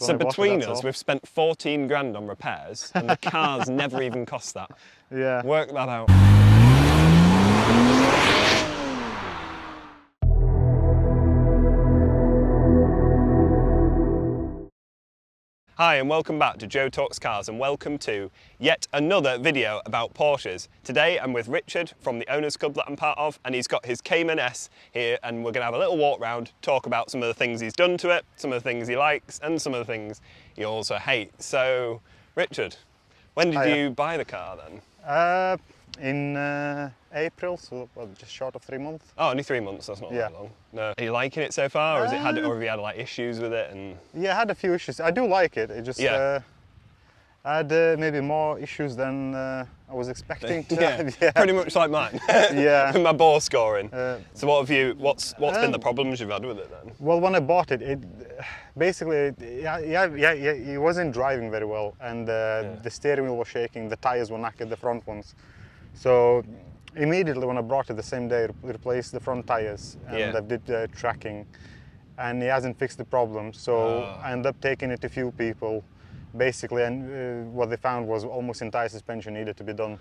So between us, we've spent 14 grand on repairs, and the car's never even cost that. Yeah. Work that out. Hi and welcome back to Joe Talks Cars, and welcome to yet another video about Porsches. Today I'm with Richard from the Owners Club that I'm part of, and he's got his Cayman S here, and we're going to have a little walk round, talk about some of the things he's done to it, some of the things he likes and some of the things he also hates. So Richard, when did you buy the car then? In April, so well, just short of 3 months. Oh, only 3 months, that's not that long. No. Are you liking it so far, or, or have you had like issues with it? And yeah, I had a few issues. I do like it. It just I had maybe more issues than I was expecting to have. Yeah, pretty much like mine. Yeah. With my ball scoring. So what's been the problems you've had with it then? Well, when I bought it, it wasn't driving very well, and the steering wheel was shaking, the tires were knackered, the front ones. So immediately when I brought it the same day, I replaced the front tires, and I did tracking, and he hasn't fixed the problem. So I ended up taking it to a few people, basically, and what they found was almost entire suspension needed to be done.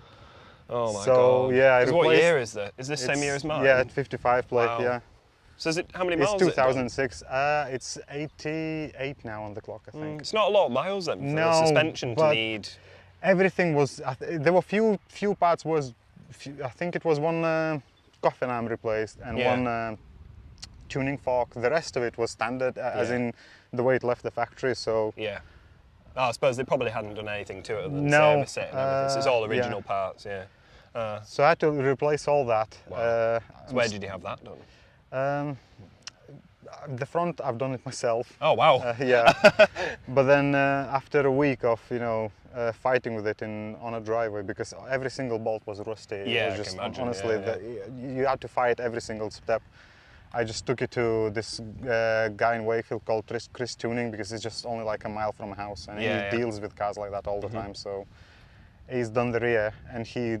Oh my god. So yeah, I replaced. What year is that? Is this same year as mine? Yeah, it's 55 plate. Wow. Yeah. So is it, how many miles? It's 2006. It's 88 now on the clock, I think. It's not a lot of miles then for the suspension to need. Everything was. There were few parts. I think it was one coffin arm replaced and one tuning fork. The rest of it was standard, as in the way it left the factory. So yeah. Oh, I suppose they probably hadn't done anything to it other than service it and everything. So it's all original parts. Yeah. So I had to replace all that. Wow. So where did you have that done? The front, I've done it myself. Oh wow! Yeah, but then after a week of fighting with it on a driveway, because every single bolt was rusty. Yeah, it was just, I can imagine. Honestly, you had to fight every single step. I just took it to this guy in Wakefield called Chris Tuning, because it's just only like a mile from my house, and he deals with cars like that all the time. So he's done the rear, and he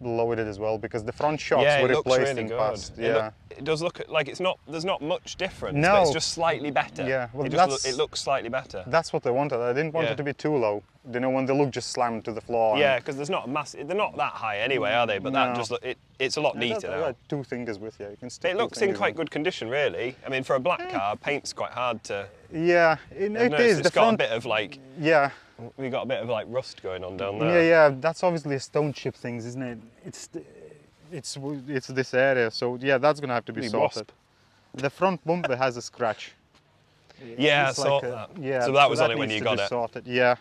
lowered it as well, because the front shocks were replaced in the past. Yeah, it does look like there's not much difference. No, but it's just slightly better. Yeah, well, it looks slightly better. That's what I wanted. I didn't want it to be too low. You know, when they look just slammed to the floor. Yeah, because there's not a massive. They're not that high anyway, are they? But that just it's a lot neater now. Like 2 fingers width. Yeah, you can stick. It looks in quite good condition, really. I mean, for a black car, paint's quite hard to. Yeah, it is. It's got a bit of like. Yeah. We got a bit of like rust going on down there. Yeah. That's obviously a stone chip things, isn't it? It's this area, so yeah, that's gonna have to be sorted. The front bumper has a scratch. Yeah, I saw that. Yeah, so that was on it when you got it. Sorted. Yeah.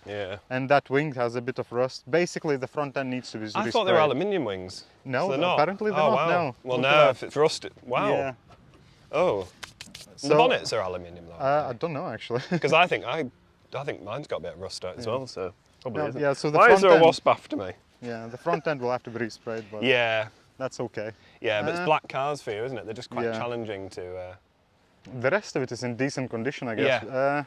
Yeah. And that wing has a bit of rust. Basically, the front end needs to be. I thought they were aluminium wings. No, so they're not. Apparently they're not. Wow. No. Well, no, if it's rusted. Wow. Yeah. Oh. So, the bonnets are aluminium though. I don't know actually. Because I think mine's got a bit of rust out as well. So probably isn't. Yeah. So the Why is there a wasp after me? Yeah, the front end will have to be resprayed, but that's okay. Yeah, but it's black cars for you, isn't it? They're just quite challenging to. The rest of it is in decent condition, I guess. Yeah.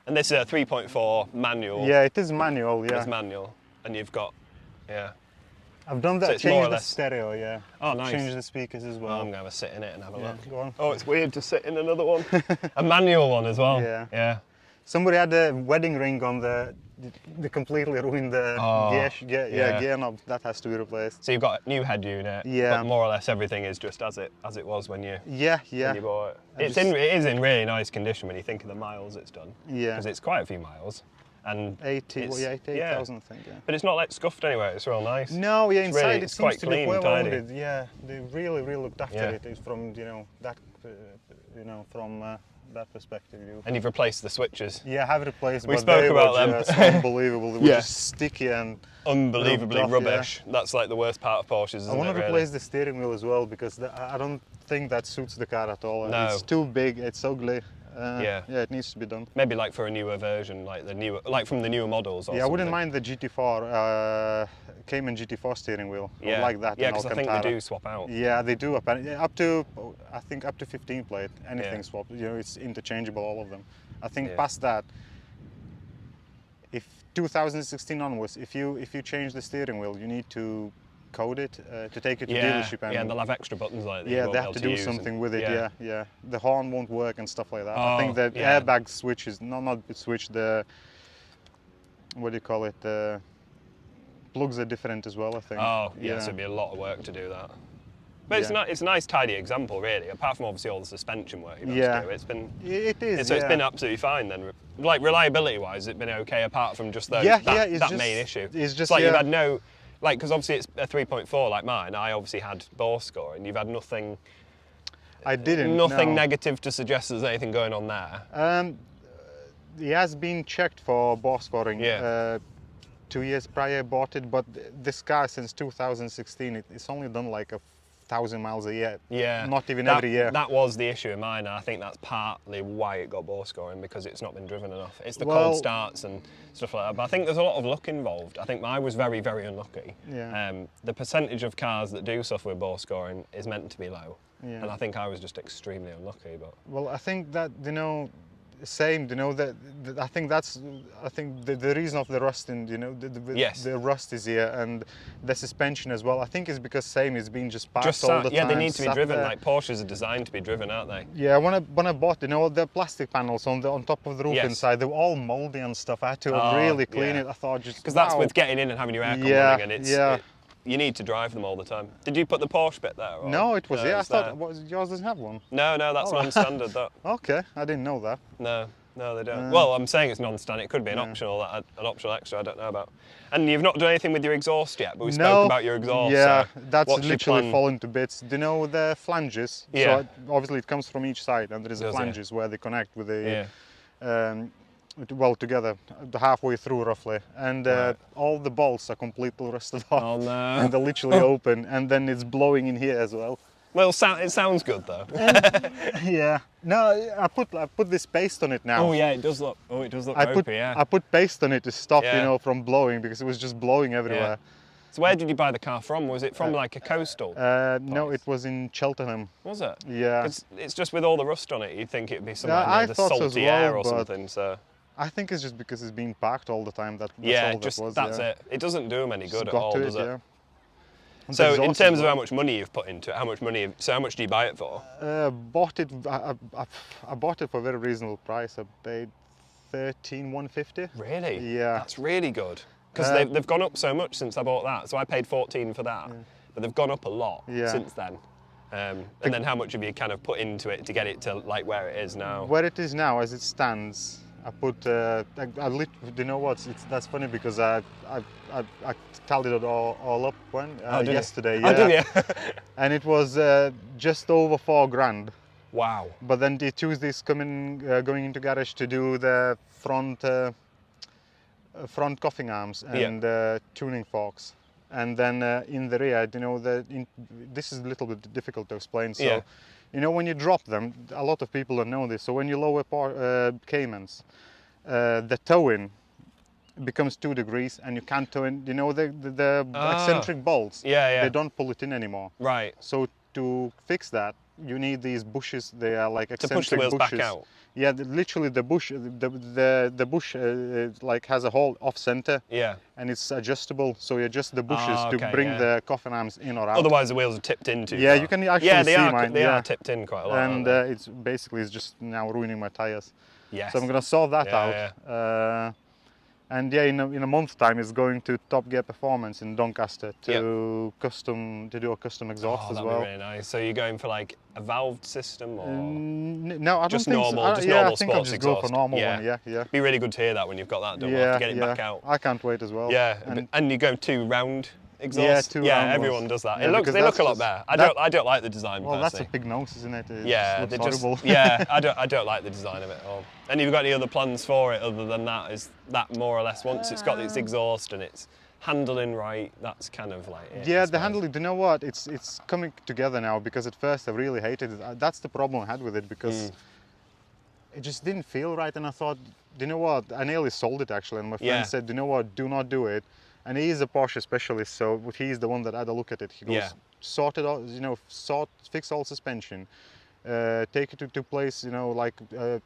And this is a 3.4 manual. Yeah, it is manual. Yeah. It's manual, and you've got, I've done that. So changed the stereo. Yeah. Oh, nice. Changed the speakers as well. Oh, I'm gonna have a sit in it and have a look. Go on. Oh, it's weird to sit in another one. A manual one as well. Yeah. Yeah. Somebody had a wedding ring on they completely ruined the gear knob. That has to be replaced. So you've got a new head unit. Yeah. But more or less everything is just as it was when you. Yeah. When you bought it. It is in really nice condition when you think of the miles it's done. Yeah. Because it's quite a few miles. And 88,000, I think. Yeah. But it's not like scuffed anywhere. It's real nice. No, yeah. Inside it seems quite to clean, be well tidy. rounded. Yeah, they really looked after it. It's from from that perspective. And you've replaced the switches. Yeah, I have replaced. We spoke about them. Just unbelievable. They were just sticky and unbelievably rubbish. Yeah. That's like the worst part of Porsches, isn't it? I want to really? replace the steering wheel as well, because I don't think that suits the car at all. No. It's too big. It's ugly. Yeah, it needs to be done. Maybe like for a newer version, like from the newer models. Or I wouldn't mind the GT4 Cayman GT4 steering wheel. I would like that. Yeah, because I think they do swap out. Yeah, they do. Up to I think up to 15 plate, anything swapped. It's interchangeable, all of them. I think past that, if 2016 onwards, if you change the steering wheel, you need to code it to take it to Yeah, dealership. And yeah, and they'll have extra buttons like that. you yeah, won't they be have able to do use something and- with it. Yeah. The horn won't work and stuff like that. Oh, I think the yeah. airbag switch is not the switch. The what do you call it? The plugs are different as well. I think. Oh, yeah, so it'd be a lot of work to do that. But Yeah. it's a nice, tidy example, really. Apart from obviously all the suspension work you've had Yeah. to do, it's been It is. so it's yeah. been absolutely fine then. Like reliability-wise, it's been okay apart from just those, Yeah, that it's just- main issue. it's just, like you've yeah. had no, like because obviously it's a 3.4 like mine. I obviously had bore score, and you've had nothing I didn't. nothing no. negative to suggest there's anything going on there. He has been checked for bore scoring. Yeah. 2 years prior, bought it, but this car since 2016, it's only done like 1,000 miles a year. Yeah, Not even that, every year. That was the issue in mine, and I think that's partly why it got bore scoring, because it's not been driven enough. It's the Well- cold starts and stuff like that. But I think there's a lot of luck involved. I think mine was very, very unlucky. Yeah. The percentage of cars that do suffer with bore scoring is meant to be low, Yeah. and I think I was just extremely unlucky. But Well, I think that same. That I think the reason of the rust in Yes. the rust is here, and the suspension as well. I think it's because same it's been just parked just all sat, the yeah, time. they need to be sat driven. there. Like Porsches are designed to be driven, aren't they? Yeah, when I bought, the plastic panels on top of the roof Yes. inside, they were all mouldy and stuff. I had to Oh, really clean yeah. it. I thought just Because that's wow. with getting in and having your aircon Yeah, running, and it's yeah. you need to drive them all the time. Did you put the Porsche bit there? Or? No, it was I it's thought there. yours doesn't have one. No, that's Oh. non-standard. That Okay, I didn't know that. no, they don't. Well, I'm saying it's non-standard. It could be an optional extra. I don't know about. And you've not done anything with your exhaust yet, but we spoke about your exhaust. Yeah, so that's what's your literally plan? fallen to bits. Do you know the flanges? Yeah. So obviously it comes from each side, and there is Does it? flanges where they connect with the Yeah. well together, halfway through roughly, and Right. all the bolts are completely rusted off. Oh no. And they're literally open, and then it's blowing in here as well. Well, it sounds good though. Yeah. No, I put this paste on it now. Oh yeah, it does look. Oh, it does look I ropey. put Yeah. I put paste on it to stop Yeah. from blowing, because it was just blowing everywhere. So where did you buy the car from? Was it from like a coastal? No, it was in Cheltenham. Was it? Yeah. It's just with all the rust on it, you'd think it'd be somewhere Yeah, I near the thought so salty as well, air or but- something. So I think it's just because it's been parked all the time. That's yeah, all just that was. that's yeah. it. It doesn't do them any Just good at got all, to does it? Yeah. And So the in exhaust as terms of well. how much money you've put into it, how much do you buy it for? Bought it. I bought it for a very reasonable price. I paid 13,150. Really? Yeah. That's really good. Because Uh, they've gone up so much since I bought that. So I paid 14 for that, but they've gone up a lot Yeah. since then. And then how much have you kind of put into it to get it to like where it is now? Where it is now, as it stands, I put. Do you know what? That's funny because I tallied it all up did you? yesterday. Oh, did you? And it was just over 4 grand. Wow. But then the Tuesday's going into garage to do the front coughing arms and tuning forks, and then in the rear, this is a little bit difficult to explain. So, Yeah. when you drop them, a lot of people don't know this. So when you lower Caymans, the towing becomes 2 degrees, and you can't tow in. The eccentric bolts. Yeah. They don't pull it in anymore. Right. So to fix that, you need these bushes. They are like To eccentric push the wheels bushes. back out. Yeah, literally the bush, the bush like has a hole off center, Yeah. and it's adjustable. So you adjust the bushes okay, to bring yeah. the coffin arms in or out. Otherwise the wheels are tipped in too Yeah, far. you can actually yeah, they see are, mine. They yeah. are tipped in quite a lot. And aren't it's just now ruining my tires. they? Yes. So I'm gonna sort that Yeah, out. And yeah, in a month's time, it's going to Top Gear Performance in Doncaster to do a custom exhaust Oh, as that'd well. be really nice. So you're going for like a valved system or? No, I don't Just think normal- so. just Yeah, normal I think I'll sports just go for exhaust. normal Yeah. one. Yeah. Be really good to hear that when you've got that done. We'll have to get it back out. I can't wait as well. Yeah, And and you go 2 round exhaust. Yeah, 2 round everyone ones. does that. Yeah, They because look that's a lot just- better. that- I don't like the design well, that's a personally. big nose, isn't it? It Yeah, just looks horrible. yeah, I don't like the design of it at all. And you've got any other plans for it other than that? Is that more or less once it's got its exhaust and it's handling right, that's kind of like it, I Yeah, the suppose. handling, do you know what? It's coming together now, because at first I really hated it. That's the problem I had with it, because it just didn't feel right. And I thought, do you know what? I nearly sold it actually. And my friend Yeah. said, do you know what? Do not do it. And he is a Porsche specialist, so he's the one that had a look at it. He goes, Yeah. sort it out, fix all suspension. Take it to place, like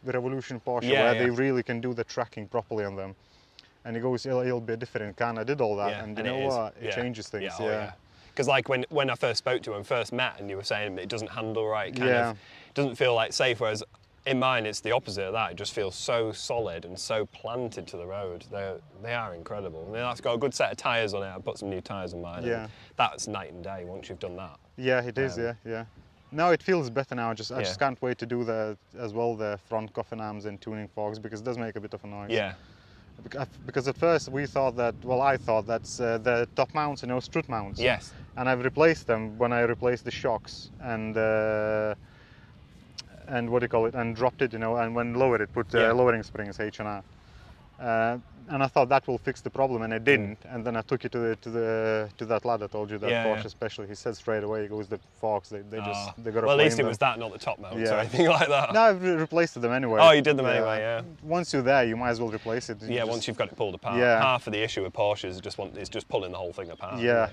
Revolution Porsche, Yeah, where yeah. they really can do the tracking properly on them. And he goes, it'll be a different car. And I did all that, Yeah, and and you it know is. what? It Yeah. changes things. Yeah, oh, yeah. Because like when I first spoke to you and first met, and you were saying it doesn't handle right, kind of doesn't feel like safe. Whereas in mine, it's the opposite of that. It just feels so solid and so planted to the road. They are incredible. I mean, that's got a good set of tyres on it. I put some new tyres on mine. Yeah. That's night and day once you've done that. Yeah, it is. Yeah. No, it feels better now. I just can't wait to do the front coffin arms and tuning forks, because it does make a bit of a noise. Yeah. Because at first we thought that, well, I thought that's the top mounts, strut mounts. Yes. And I've replaced them when I replaced the shocks and what do you call it, and dropped it, and when lowered it, put lowering springs, H&R. And I thought that will fix the problem, and it didn't. And then I took it to that lad I told you, that Porsche specialist. He said straight away, it goes, the forks, they got to well, at least it was that, not the top mounts or anything like that. No, I've replaced them anyway. Oh, you did them anyway, yeah. Once you're there, you might as well replace it. Once you've got it pulled apart. Yeah. Half of the issue with Porsches is just pulling the whole thing apart. Yeah,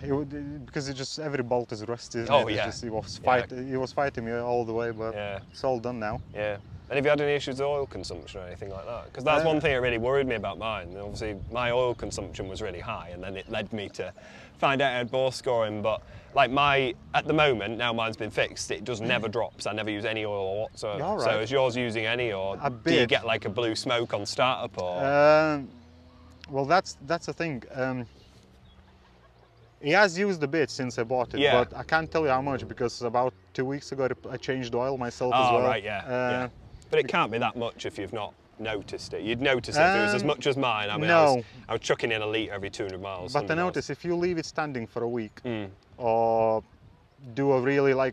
because every bolt is rusty. Isn't it? He was fighting me all the way, but it's all done now. Yeah. And have you had any issues with oil consumption or anything like that? Because that's one thing that really worried me about mine. Obviously, my oil consumption was really high, and then it led me to find out I had bore scoring. But like at the moment, now mine's been fixed, it just never drops. I never use any oil whatsoever. Right. So is yours using any, or do you get like a blue smoke on startup? Or? Well, that's the thing. He has used a bit since I bought it, but I can't tell you how much, because about 2 weeks ago I changed oil myself as well. Oh, right, yeah. But it can't be that much if you've not noticed it. You'd notice it if it was as much as mine. I mean, I was chucking in a litre every 200 miles. But I notice if you leave it standing for a week, or do a really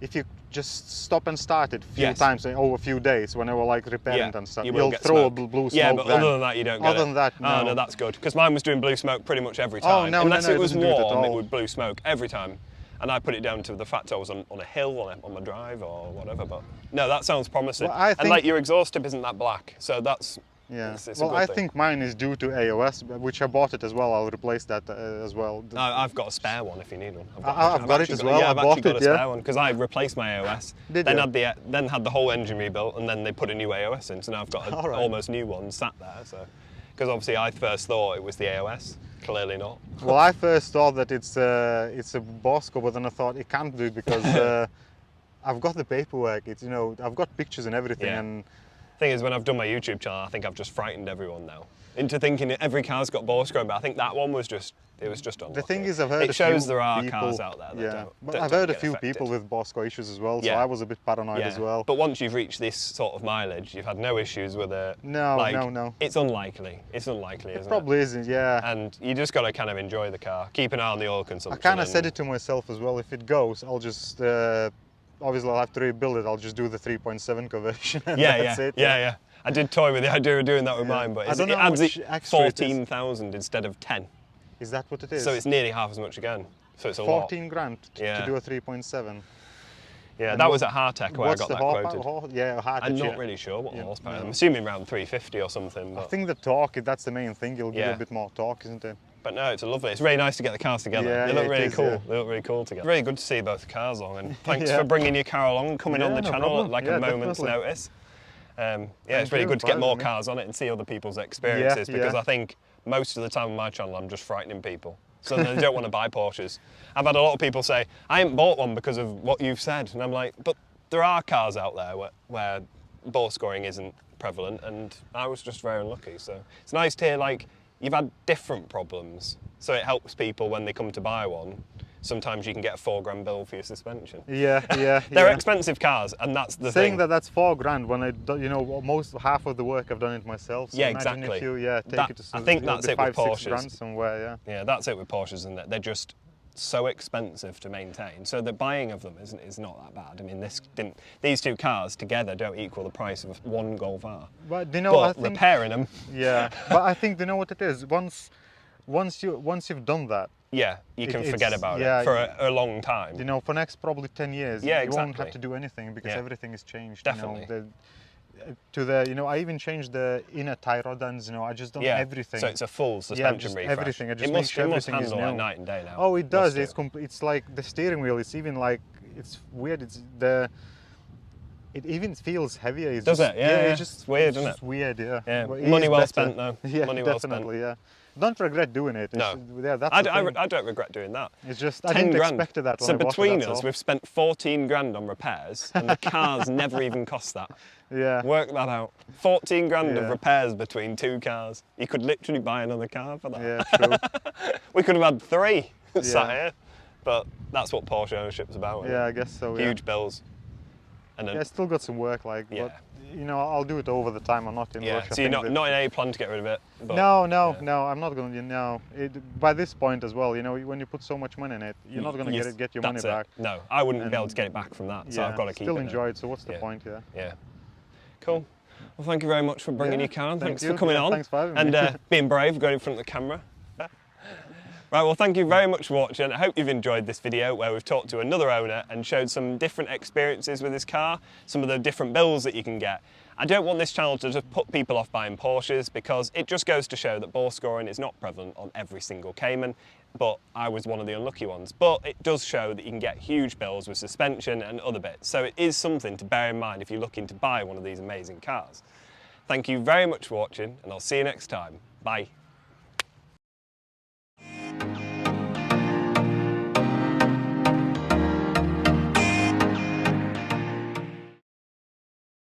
if you just stop and start it a few times over a few days, when I were like repairing and stuff, you'll throw a blue smoke. Yeah, but other than that, you don't get it. Other than that, no. Oh, no, that's good. Because mine was doing blue smoke pretty much every time. Oh, no, unless it was warm, it it would blue smoke every time. And I put it down to the fact I was on a hill on my drive or whatever. But no, that sounds promising. Well, and like your exhaust tip isn't that black, so that's it's well, I think mine is due to AOS, which I bought it as well. I'll replace that as well. No, I've got a spare one if you need one. I've got it as well. Yeah, I've actually got a spare one because I replaced my AOS. Then had the whole engine rebuilt, and then they put a new AOS in. So now I've got an almost new one sat there. So because obviously I first thought it was the AOS. Clearly not. Well, I first thought that it's a PORSCHE, but then I thought it can't be, because I've got the paperwork. I've got pictures and everything. Yeah. And thing is, when I've done my YouTube channel, I think I've just frightened everyone now into thinking that every car's got bore scoring, but I think that one was just unlucky. The thing is, I've heard it shows there are cars out there that don't. But I've heard a few people with PORSCHE issues as well, so I was a bit paranoid as well. But once you've reached this sort of mileage, you've had no issues with it. No. It's unlikely. It's unlikely, isn't it? It probably isn't, yeah. And you just got to kind of enjoy the car. Keep an eye on the oil consumption. I kind of said it to myself as well. If it goes, I'll just obviously I'll have to rebuild it. I'll just do the 3.7 conversion. And that's it. Yeah. I did toy with the idea of doing that with mine, but it adds 14,000 instead of 10. Is that what it is? So it's nearly half as much again. So it's a lot. 14 grand to do a 3.7. Yeah, and that was at Hartech where I got that quoted. Hartech, I'm not really sure what the horsepower. I'm assuming around 350 or something. But I think the torque, that's the main thing. You'll give a bit more torque, isn't it? But no, it's lovely. It's really nice to get the cars together. Yeah, they look really cool. Yeah. They look really cool together. Really good to see both cars on, and thanks for bringing your car along and coming on the channel at like a moment's notice. It's really good to get more cars on it and see other people's experiences, because I think most of the time on my channel I'm just frightening people. So they don't want to buy Porsches. I've had a lot of people say, I haven't bought one because of what you've said. And I'm like, but there are cars out there where bore scoring isn't prevalent, and I was just very unlucky. So it's nice to hear like you've had different problems. So it helps people when they come to buy one. Sometimes you can get a $4 grand bill for your suspension. Yeah. They're expensive cars, and that's the thing. Saying that's $4 grand when half of the work I've done it myself. So exactly. If you take it to I think that's it with 5-6 grand Porsches. somewhere. Yeah, that's it with Porsches, and they're just so expensive to maintain. So the buying of them is not that bad. I mean, these two cars together don't equal the price of one Golf R. But repairing them. Yeah, but I think what it is. Once you've done that. Yeah, you can forget about it for a long time. For next probably 10 years, you won't have to do anything, because everything has changed. Definitely. I even changed the inner tie rod ends. I just done everything. So it's a full suspension refresh. Everything. I just it make sure must everything is handle new. like night and day now. Oh, it does. It's like the steering wheel. It's even like it's weird. It even feels heavier. Does it? Yeah. It's just weird, isn't it? It's weird. Yeah. Money well spent though. Yeah, Money definitely. well spent. Yeah. don't regret doing it. No, yeah, that's I the thing. don't regret doing that. It's just, 10 I didn't grand. expect that when So I bought it, between that's us, all. we've spent 14 grand on repairs, and the car's never even cost that. Yeah. Work that out. 14 grand of Yeah. repairs between 2 cars. You could literally buy another car for that. Yeah, true. We could have had 3 sat Yeah. here, but that's what Porsche ownership's about. Isn't Yeah, it? I guess so. Huge bills. And then, Yeah, still got some work, like, Yeah. but you know, I'll do it over the time. I'm not in yeah. rush. I So you're think not in any plan to get rid of it? But, no, yeah. I'm not going to. No, by this point as well, you know, when you put so much money in it, you're not going to get your money That's it. back. No, I wouldn't be And- able to get it back from that, so Yeah, I've got to keep still it. enjoy it. So what's the Yeah. point? Yeah. Yeah. Cool. Well, thank you very much for bringing Yeah, your car. thank Thanks you. for coming Yeah, on. thanks for having and me. being brave, going in front of the camera. Right, well, thank you very much for watching. I hope you've enjoyed this video where we've talked to another owner and showed some different experiences with this car, some of the different bills that you can get. I don't want this channel to just put people off buying Porsches, because it just goes to show that bore scoring is not prevalent on every single Cayman, but I was one of the unlucky ones. But it does show that you can get huge bills with suspension and other bits, so it is something to bear in mind if you're looking to buy one of these amazing cars. Thank you very much for watching, and I'll see you next time. Bye.